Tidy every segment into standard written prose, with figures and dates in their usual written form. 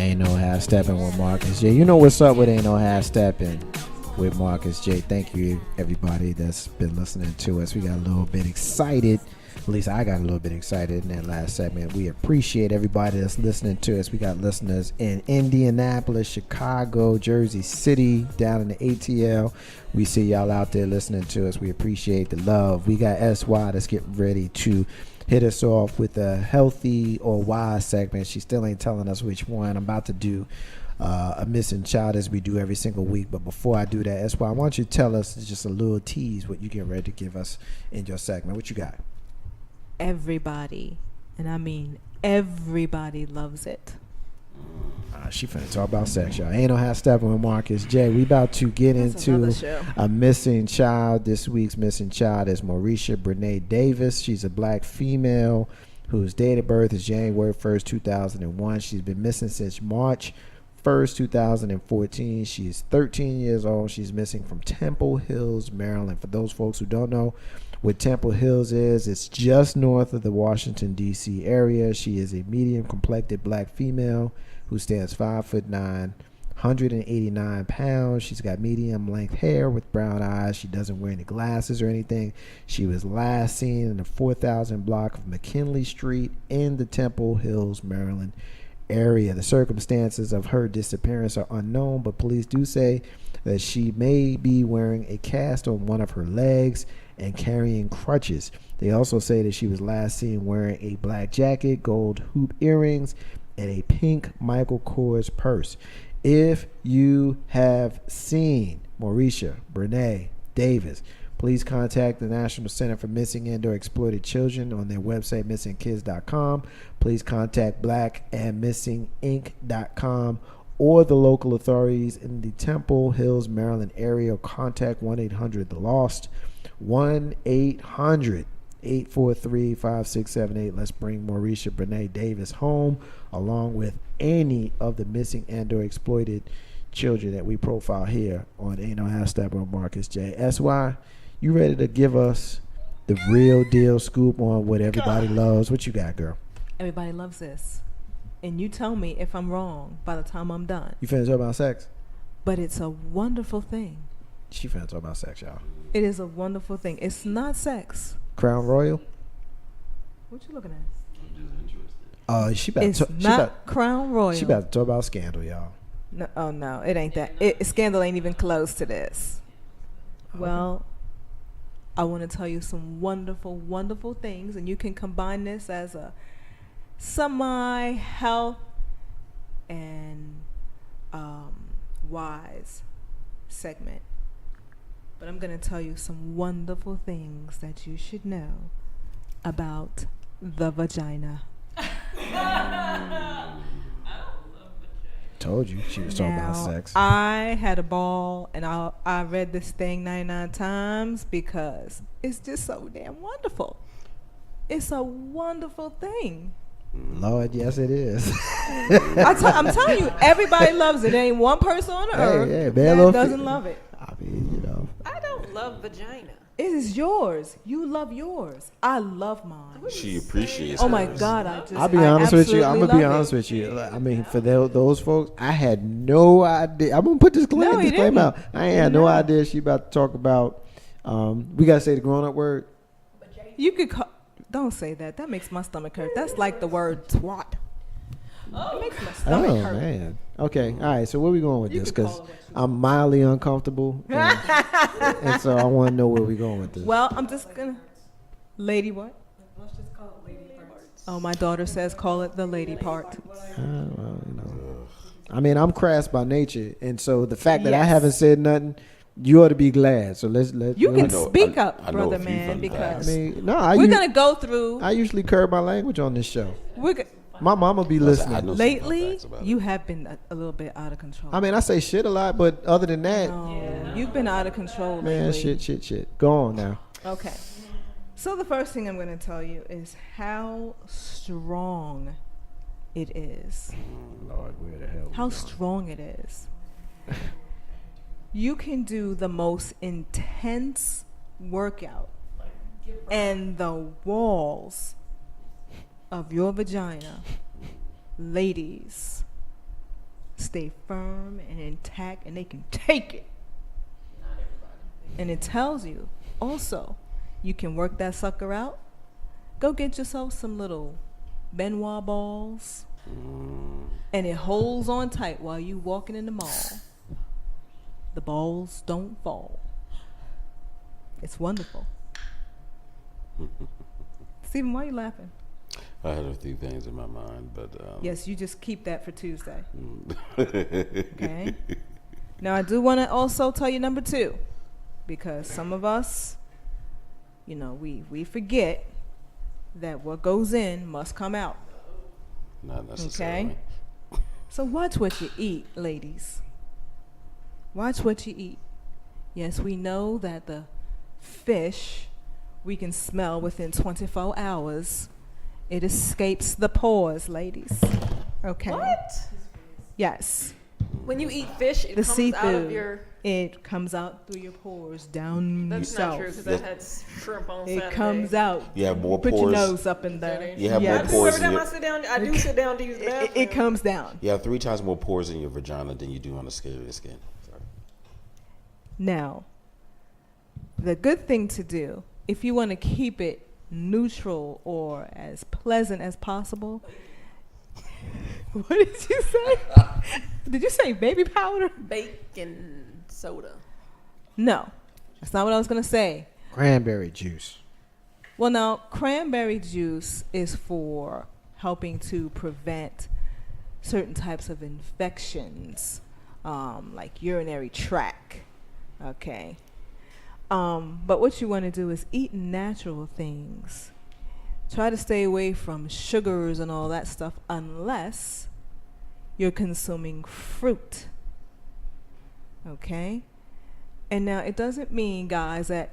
Ain't no half stepping with Marcus J. You know what's up with Ain't no half stepping with Marcus J. Thank you, everybody that's been listening to us. We got a little bit excited. At least I got a little bit excited in that last segment. We appreciate everybody that's listening to us. We got listeners in Indianapolis, Chicago, Jersey City, down in the ATL. We see y'all out there listening to us. We appreciate the love. We got SY that's getting ready to hit us off with a healthy or wise segment. She still ain't telling us which one. I'm about to do a missing child as we do every single week. But before I do that, that's why I want you to tell us just a little tease what you get ready to give us in your segment. What you got? Everybody, and I mean everybody, loves it. She finna talk about sex, y'all. Ain't no half stepping with Marcus J. We about to get into a missing child. This week's missing child is Mauricia Brene Davis. She's a black female whose date of birth is January 1st, 2001. She's been missing since March 1st, 2014. She is 13 years old. She's missing from Temple Hills, Maryland. For those folks who don't know what Temple Hills is, it's just north of the Washington, D.C. area. She is a medium-complected black female who stands 5'9", 189 pounds. She's got medium-length hair with brown eyes. She doesn't wear any glasses or anything. She was last seen in the 4000 block of McKinley Street in the Temple Hills, Maryland area. The circumstances of her disappearance are unknown, but police do say that she may be wearing a cast on one of her legs and carrying crutches. They also say that she was last seen wearing a black jacket, gold hoop earrings, and a pink Michael Kors purse. If you have seen Mauricia Brene Davis, please contact the National Center for Missing and or Exploited Children on their website, missingkids.com. Please contact blackandmissinginc.com or the local authorities in the Temple Hills, Maryland area. Contact 1-800-THE-LOST, 1-800-843-5678. Let's bring Mauricia Brene Davis home, along with any of the missing and or exploited children that we profile here on Ain't No Half Stepper with Marcus J. SY, you ready to give us the real deal scoop on what everybody loves? What you got, girl? Everybody loves this. And you tell me if I'm wrong by the time I'm done. You finna talk about sex? But it's a wonderful thing. She finna talk about sex, y'all. It is a wonderful thing. It's not sex. Crown Royal? What you looking at? She about it's not Crown Royal. She about to talk about Scandal, y'all. No, oh no, it ain't that. Scandal ain't even close to this. Well, I want to tell you some wonderful, wonderful things, and you can combine this as a semi-health and wise segment. But I'm going to tell you some wonderful things that you should know about the vagina. Told you she was talking about sex. I had a ball, and I read this thing 99 times because it's just so damn wonderful. It's a wonderful thing. Lord, yes it is. I'm telling you, everybody loves it. There ain't one person on the earth that doesn't love it. I mean, I don't love vagina. It is yours. You love yours. I love mine. She appreciates. Oh my God! I'll be honest with you. I'm gonna be honest with you. I mean, for those folks, I had no idea. I'm gonna put this disclaimer out. I ain't had no idea she about to talk about. We gotta say the grown-up word. You could don't say that. That makes my stomach hurt. That's like the word twat. It makes my stomach hurt. Oh man. Okay. All right. So where we going with this? Because I'm mildly uncomfortable, and so I want to know where we going with this. Well, I'm just gonna. Lady what? Let's just call it lady parts. Oh, my daughter says call it the lady part. Well, I mean, I'm crass by nature, and so the fact that I haven't said nothing, you ought to be glad. So let's. You can speak up, brother man, because we're gonna go through. I usually curb my language on this show. My mama be listening. Lately, you have been a little bit out of control. I mean, I say shit a lot, but other than that, you've been out of control man, lately. shit. Go on now. Okay. So the first thing I'm going to tell you is how strong it is. Lord, where the hell? How strong it is. You can do the most intense workout, and the walls of your vagina, ladies, stay firm and intact, and they can take it. And it tells you also, you can work that sucker out. Go get yourself some little Benoit balls, and it holds on tight while you walking in the mall. The balls don't fall. It's wonderful. Stephen, why are you laughing? I had a few things in my mind, but yes, you just keep that for Tuesday. Okay. Now I do want to also tell you number 2, because some of us, you know, we forget that what goes in must come out. Not necessarily. Okay. So watch what you eat, ladies. Watch what you eat. Yes, we know that the fish we can smell within 24 hours. It escapes the pores, ladies. Okay. What? Yes. When you eat fish, it The comes seafood. out of your... It comes out through your pores down That's yourself. not true, because I had shrimp on It Saturday. comes out. You have more Put your pores. nose up in there. You have Yes. more pores Every in time I your, sit down, I do sit down to use the bathroom. It comes down. you have 3 times more pores in your vagina than you do on the skin of your skin. Sorry. Now, the good thing to do, if you want to keep it neutral or as pleasant as possible. What did you say? Did you say baby powder? Bacon soda. No, that's not what I was going to say. Cranberry juice. Well, now, cranberry juice is for helping to prevent certain types of infections, like urinary tract. Okay. But what you want to do is eat natural things. Try to stay away from sugars and all that stuff unless you're consuming fruit. Okay? And now it doesn't mean, guys, that,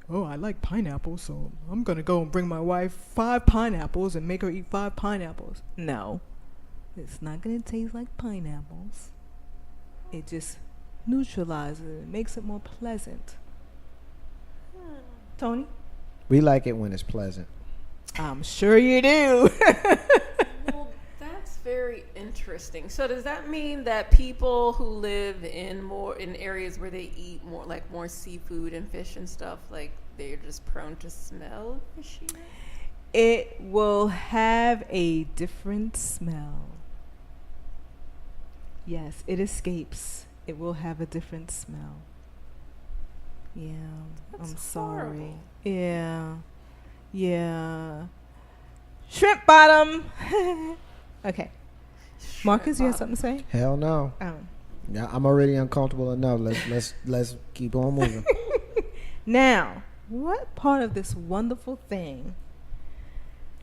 oh, I like pineapples, so I'm going to go and bring my wife 5 pineapples and make her eat 5 pineapples. No. It's not going to taste like pineapples. It just neutralizes it. It makes it more pleasant. Tony? We like it when it's pleasant. I'm sure you do. Well, that's very interesting. So does that mean that people who live in areas where they eat more seafood and fish and stuff, like they're just prone to smell fishy? It will have a different smell. Yes, it escapes. It will have a different smell. Yeah, That's I'm sorry. horrible. Yeah. Yeah. Shrimp bottom. Okay. Marcus, you have something to say? Hell no. Yeah, I'm already uncomfortable enough. Let's keep on moving. Now, what part of this wonderful thing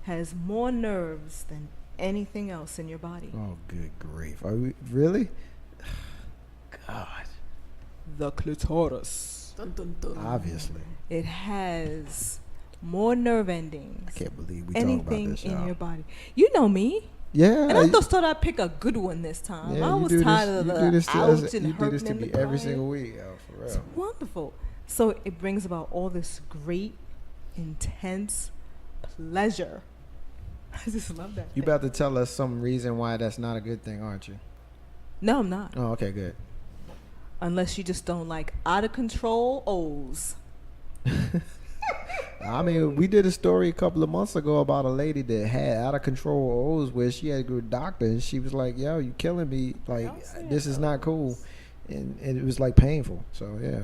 has more nerves than anything else in your body? Oh, good grief. Are we really? God. The clitoris. Dun, dun, dun. Obviously. It has more nerve endings. I can't believe we talking about Anything this, in y'all. your body. You know me. Yeah. And I just thought I'd pick a good one this time. yeah, I you was do tired this- of you the do this to ouch us- and You do this hurting to and me the every crying. single week, yo, for It's real. wonderful. So it brings about all this great, intense pleasure. I just love that. You thing. about to tell us some reason why that's not a good thing, aren't you? No, I'm not. Oh, okay, good. Unless you just don't like out of control O's. I mean, we did a story a couple of months ago about a lady that had out of control O's where she had to go to the doctor and she was like, yo, you killing me. Like, this is not cool. And it was like painful. So, yeah.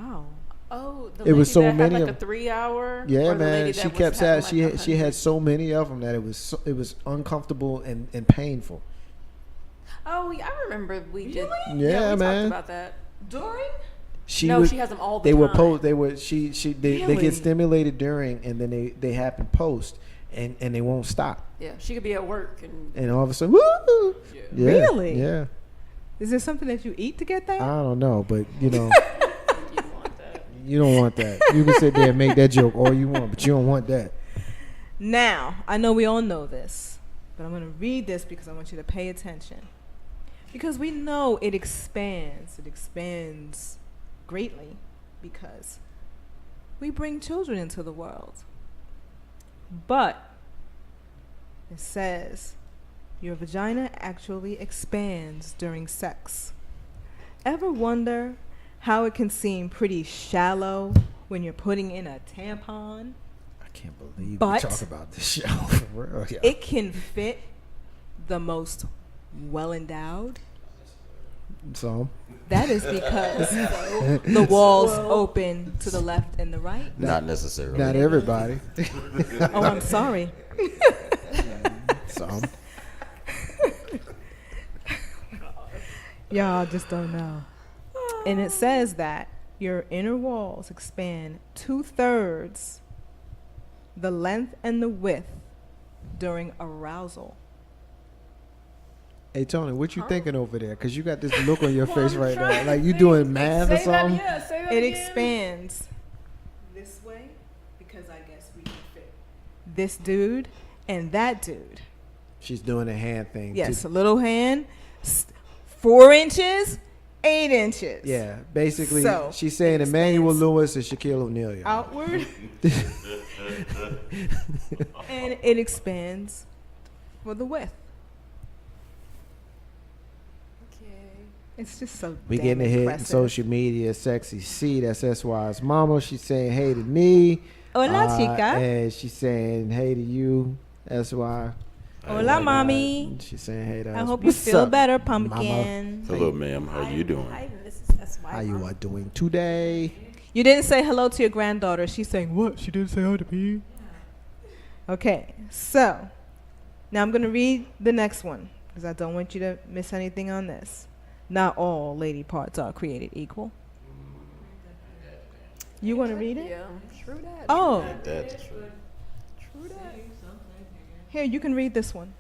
Ow. Oh, the It was lady so that many had like of- a 3-hour. Yeah, or the man. lady She that was kept having saying like she had 100? so many of them that it was uncomfortable and painful. Oh, yeah, I remember we did. Yeah, we man. talked about that. During? She No, was, she has them all the they time. were post. They were they Really? get stimulated during, and then they happen post, and they won't stop. Yeah, she could be at work and And all of a sudden, woo! Yeah. Yeah, Really? Yeah. Is there something that you eat to get that? I don't know, but you want that. you don't want that. You can sit there and make that joke all you want, but you don't want that. Now, I know we all know this, but I'm going to read this because I want you to pay attention. Because we know it expands. It expands greatly because we bring children into the world. But it says your vagina actually expands during sex. Ever wonder how it can seem pretty shallow when you're putting in a tampon? I can't believe we But talk about this show. For real, yeah. it can fit the most well-endowed. So That is because the walls open to the left and the right. Not necessarily. not everybody. Oh, I'm sorry. So Y'all just don't know. And it says that your inner walls expand 2/3 the length and the width during arousal. hey Tony, what you thinking over there? Because you got this look on your face right now, like you doing math or something. It expands this way because I guess we can fit this dude and that dude. She's doing a hand thing. Yes, a little hand, 4 inches, 8 inches. Yeah, basically, So, she's saying it Emmanuel expands Lewis and Shaquille O'Neal. y'all. Outward. And it expands for the width. Okay. It's just so We damn getting a hit in impressive. social media. Sexy C, that's SY's mama. She's saying hey to me. Hola, chica. And she's saying hey to you, SY. Hola, mommy. She's saying hey to us. I hope you What's feel up, better, mama? pumpkin. Hello, ma'am. How you doing? Hi, this is SY. How you are doing today? You didn't say hello to your granddaughter. She's saying, what? She didn't say hi to me? Okay, so now I'm going to read the next one because I don't want you to miss anything on this. Not all lady parts are created equal. You want to read it? Yeah, true that. Oh, That's true. True that. here, you can read this one.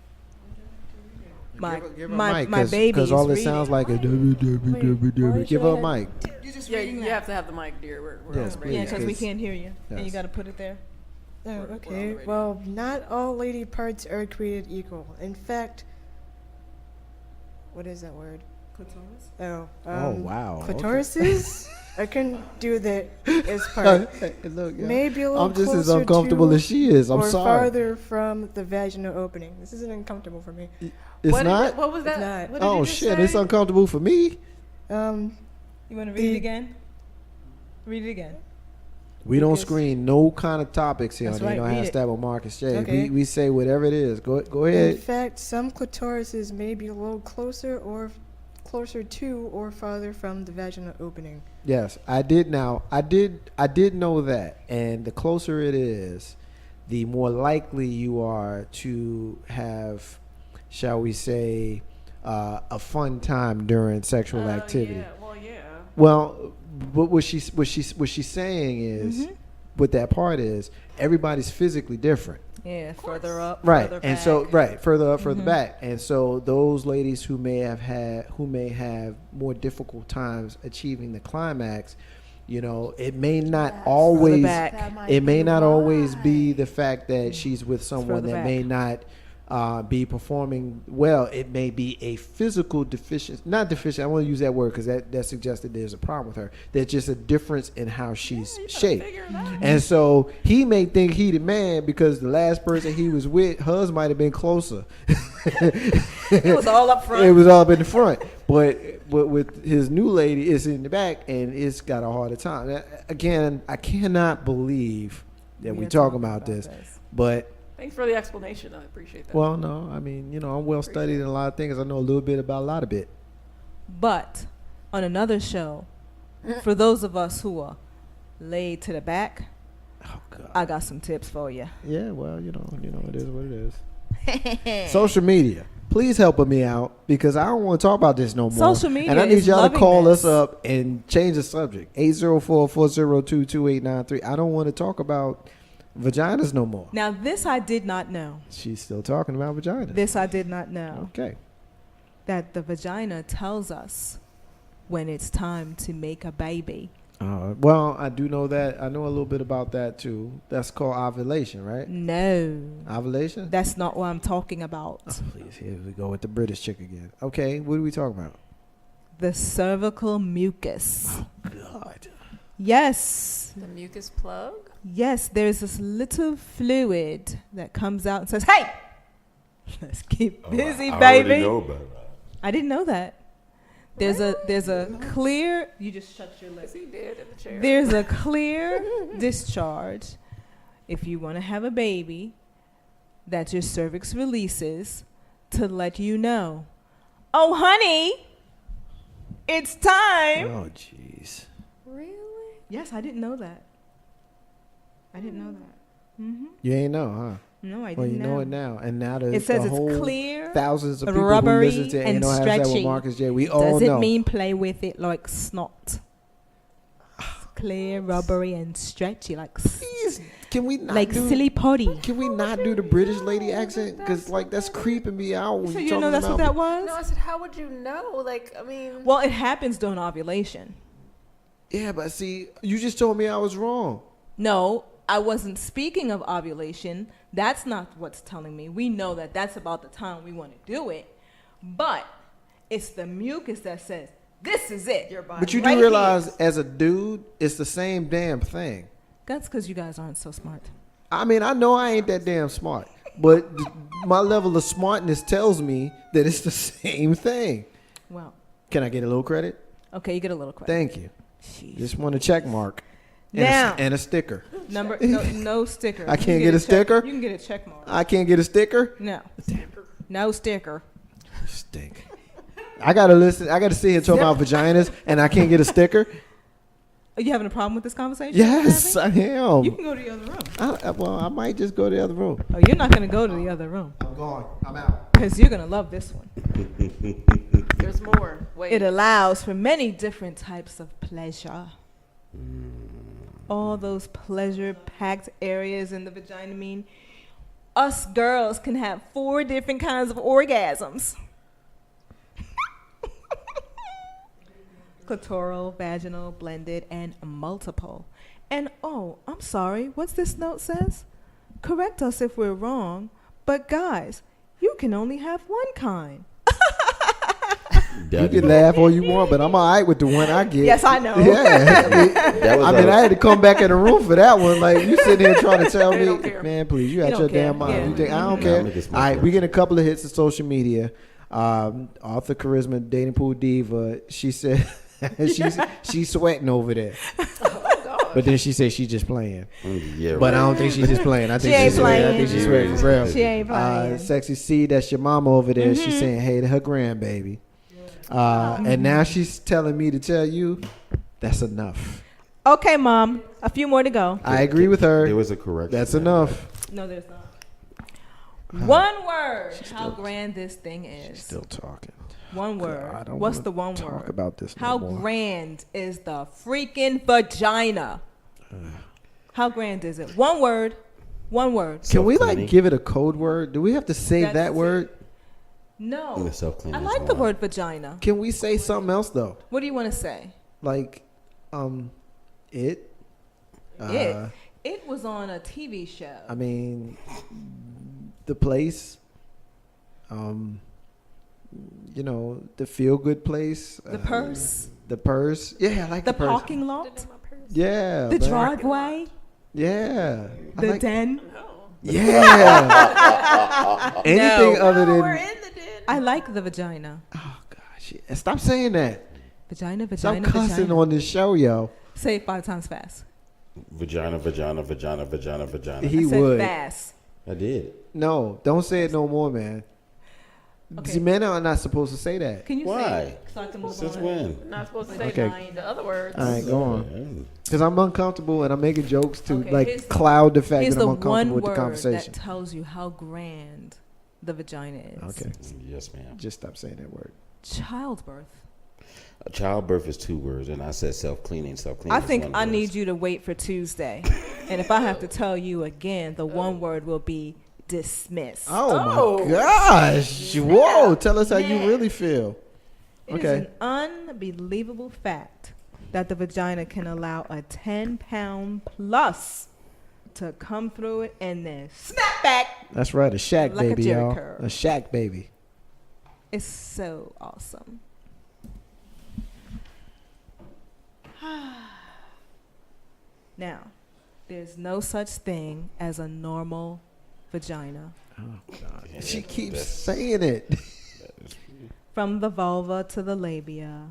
My, Give her a my, mic, my baby because is all it reading. sounds like a why give her a should mic. Yeah, you have to have the mic, dear. We're Yes, on please. Yeah, radio. because we Yes. can't hear you. And you Yes. got to put it there. Oh, We're on the okay. radio. Well, not all lady parts are created equal. In fact, what is that word? Oh. Oh, wow. Okay. Clitorises? I can do that as part. Hey, look, yeah. Maybe a little I'm just as closer uncomfortable to as she is. I'm or sorry. farther from the vaginal opening. This isn't uncomfortable for me. It's What did not. that- what was It's that? not. What did you Oh just shit! say? It's uncomfortable for me. You want to read The- it again? Read it again. We don't Because- screen no kind of topics here on That's the right, No read Hashtag it. with Marcus J. Okay. We say whatever it is. Go In ahead. fact, some clitorises may be a little closer to or farther from the vaginal opening. Yes, I did. Now I did know that, and the closer it is, the more likely you are to have, shall we say, a fun time during sexual activity. Yeah. Well, yeah. Well, what she's saying is, with that part is everybody's physically different. Yeah, further up. Right, further and back. so further up, further back, and so those ladies who may have more difficult times achieving the climax, you know, it may not always back. That might it may be not always why. be the fact that she's with someone further that back. may not be performing well. It may be a physical deficiency, not deficient. I want to use that word because that suggests that there's a problem with her. There's just a difference in how she's shaped. Figure it out. And so he may think he the man because the last person he was with, hers might have been closer. It was all up front. It was all up in the front. But with his new lady, it's in the back and it's got a harder time. Now, again, I cannot believe that We we're are talking about this. But, Thanks for the explanation. I appreciate that. well, no, I mean, you know, I'm well studied in a lot of things. I know a little bit about a lot of it. But on another show, for those of us who are laid to the back, Oh, God. I got some tips for you. Yeah, well, you know, it is what it is. Social media. Please help me out because I don't want to talk about this no more. Social media and I need is y'all to loving call this. us up and change the subject. 804-402-2893. I don't want to talk about vaginas no more. Now, this I did not know. She's still talking about vaginas. This I did not know. Okay. That the vagina tells us when it's time to make a baby. Well, I do know that. I know a little bit about that too. That's called ovulation, right? No, Ovulation? that's not what I'm talking about. Oh, please, here we go with the British chick again. Okay, what are we talking about? The cervical mucus. God. Yes. the mucus plug. Yes, there's this little fluid that comes out and says, hey, Let's keep busy, I baby. already know about that. I didn't know that. There's a clear. You just shut your lips. He did in the chair. There's a clear discharge if you want to have a baby that your cervix releases to let you know, oh honey, it's time. Oh, jeez. Really? Yes, I didn't know that. I didn't know that. You ain't know, huh? No, I didn't Well, you know it now. And now there's It says the it's whole clear, thousands of people who rubbery, listen to and Ain't No Hashtag with stretchy. Marcus J. We all Does know. it mean play with it like snot? Clear, rubbery, and stretchy, like Please, can we not like do, silly potty. Can we not do the British lady accent? Because, like, that's creeping me out. When So you you know talking that's what about that was? No, I said, how would you know? Like, I mean, Well, it happens during ovulation. Yeah, but see, you just told me I was wrong. No, I wasn't speaking of ovulation. That's not what's telling me. We know that that's about the time we want to do it. But it's the mucus that says, this is it. Your body. But you do right realize, here. as a dude, it's the same damn thing. That's because you guys aren't so smart. I mean, I know I ain't that damn smart, but my level of smartness tells me that it's the same thing. Well, Can I get a little credit? okay, you get a little credit. Thank you. Jeez. Just want a check mark. Now. And a sticker. No sticker. I You can't can get a sticker? You can get a check mark. I can't get a sticker? No. No sticker. Stink. I gotta listen. I gotta sit here and talk about vaginas, and I can't get a sticker. Are you having a problem with this conversation? Yes, we're I having? am. You can go to the other room. Well, I might just go to the other room. Oh, you're not going to go to the other room I'm gone. I'm out. because you're going to love this one. there's more. Wait. It allows for many different types of pleasure. All those pleasure-packed areas in the vagina mean us girls can have 4 different kinds of orgasms. Clitoral, vaginal, blended, and multiple. And oh, I'm sorry, what's this note says? Correct us if we're wrong, but guys, you can only have one kind. You can laugh all you want, but I'm all right with the one I get. Yes, I know. Yeah. I had to come back in the room for that one. Like, you sitting here trying to tell They me, don't care. man, please, you They out don't your care. damn mind. Yeah. You think, I don't Nah, care. make it All right, smart. we get a couple of hits of social media. Author Charisma, Dating Pool Diva, she said she's sweating over there. But then she said she's just playing. Yeah, But I don't think she's just playing. I think She ain't she's sweating. I playing. think she's sweating for real. She ain't playing. Sexy C, that's your mama over there. She's saying hey to her grandbaby. And now she's telling me to tell you that's enough. Okay, Mom, a few more to go. I agree with her. There was a correction. That's enough. No, there's not. One word. How grand this thing is. Still talking. One God, word. I don't What's wanna the one talk word? about this no How more. grand is the freaking vagina? How grand is it? One word. One word. Can we like Self-cleaning. give it a code word? Do we have to say That's that it. word? No. The self-cleaning I is like the one. word vagina. Can we say something else though? What do you want to say? Like, it. It was on a TV show. I mean, the place. You know, the feel good place. The purse. The purse. Yeah, I like The the purse. parking lot. Yeah. The man. driveway. Yeah. I The like- den. Yeah. Anything No. other than. We're in the den. I like the vagina. Oh gosh. Yeah. Stop saying that. Vagina, Stop vagina, cussing vagina. on this show, yo. Say it 5 times fast. Vagina, vagina, vagina, vagina, vagina. He I said would. fast. I did. No, don't say it no more, man. Okay. See, men are not supposed to say that. Can you say Why? it so I can move Since on? when? Not supposed to say Okay. the other words. All right, go on. Because I'm uncomfortable and I'm making jokes to Okay, here's the- cloud the fact Here's that the I'm uncomfortable one with the word conversation. that tells you how grand the vagina is. Okay, Yes, ma'am. just stop saying that word. Childbirth. Childbirth is 2 words, and I said self-cleaning. Self-cleaning I is think 1 I word. need you to wait for Tuesday. And if I have to tell you again, the one word will be dismissed. Oh, my gosh! Whoa! Tell us how you really feel. It is Okay. an unbelievable fact that the vagina can allow a 10-pound plus to come through it and then snap back. That's right, a shack Like a baby, jerry y'all. curl. A shack baby. It's so awesome. Now, there's no such thing as a normal vagina. God. She keeps saying it. From the vulva to the labia,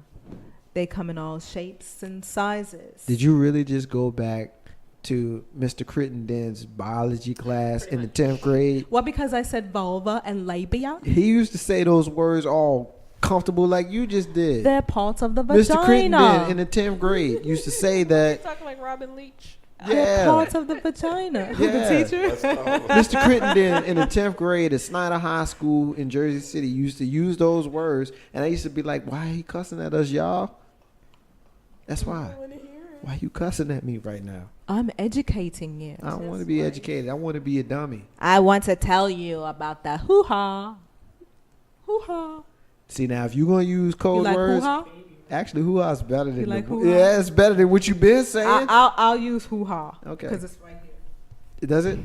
they come in all shapes and sizes. Did you really just go back to Mr. Crittenden's biology class in the 10th grade? Well, because I said vulva and labia. He used to say those words all comfortable like you just did. They're parts of the Mr. vagina. Crittenden in the 10th grade used to say that. Talking like Robin Leach. They're Yeah. parts of the vagina. Yeah. The teacher. Mr. Crittenden in the 10th grade at Snyder High School in Jersey City used to use those words. And I used to be like, why are he cussing at us, y'all? That's why. Why you cussing at me right now? I'm educating you. I don't want to be educated. I want to be a dummy. I want to tell you about the hoo-ha. Hoo-ha. See, now, if you're going to use code You like words, hoo-ha? actually, hoo-ha's better than You like the, hoo-ha? yeah, it's better than what you've been saying. I'll use hoo-ha. Okay. Because it's right here. Does it?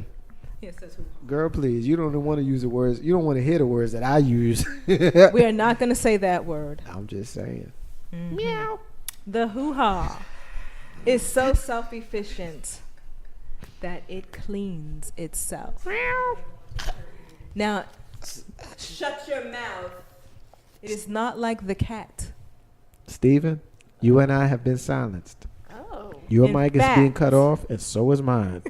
Yeah, it says hoo-ha. Girl, please. You don't want to use the words. You don't want to hear the words that I use. We are not going to say that word. I'm just saying. Meow. The hoo-ha is so self-efficient that it cleans itself. Now, shut your mouth. It is not like the cat. Steven, you and I have been silenced. Oh. Your In mic is being fact- cut off, and so is mine.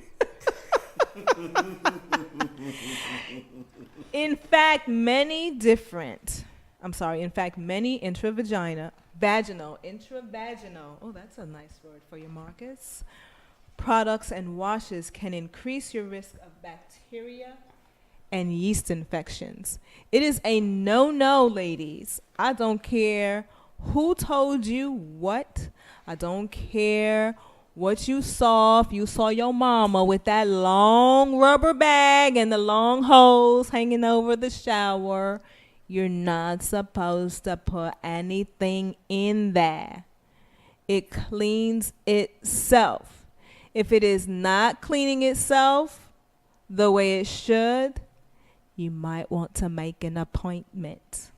In fact, many intravaginal, oh, that's a nice word for you, Marcus, products and washes can increase your risk of bacteria and yeast infections. It is a no-no, ladies. I don't care who told you what. I don't care what you saw. If you saw your mama with that long rubber bag and the long hose hanging over the shower, you're not supposed to put anything in there. It cleans itself. If it is not cleaning itself the way it should, you might want to make an appointment.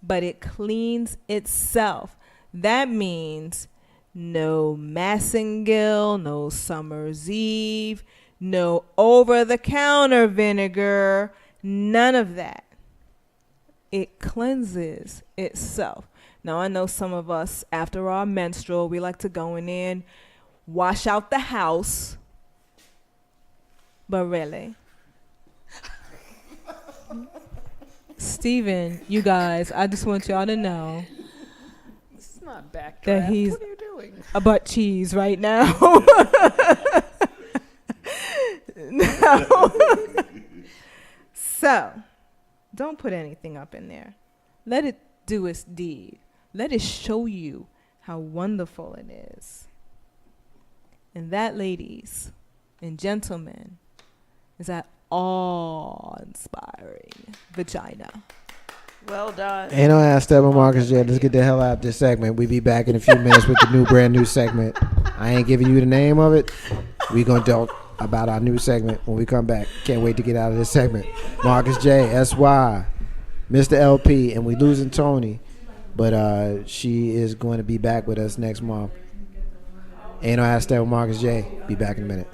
But it cleans itself. That means no Massengill, no Summer's Eve, no over-the-counter vinegar, none of that. It cleanses itself. Now, I know some of us, after our menstrual, we like to go in there and wash out the house. But really, Steven, you guys, I just want y'all to know This is not backdraft. that he's What are you doing? a butt cheese right now. No. So, don't put anything up in there. Let it do its deed. Let it show you how wonderful it is. And that, ladies and gentlemen, is that awe-inspiring vagina. Well done. Ain't no ass Steppin Marcus yet. Let's get the hell out of this segment. We be back in a few minutes with the brand new segment. I ain't giving you the name of it. We gonna talk about our new segment when we come back. Can't wait to get out of this segment. Marcus J, SY, Mr. LP, and we losing Tony, but she is going to be back with us next month. Ain't no ass Steppin Marcus J. Be back in a minute.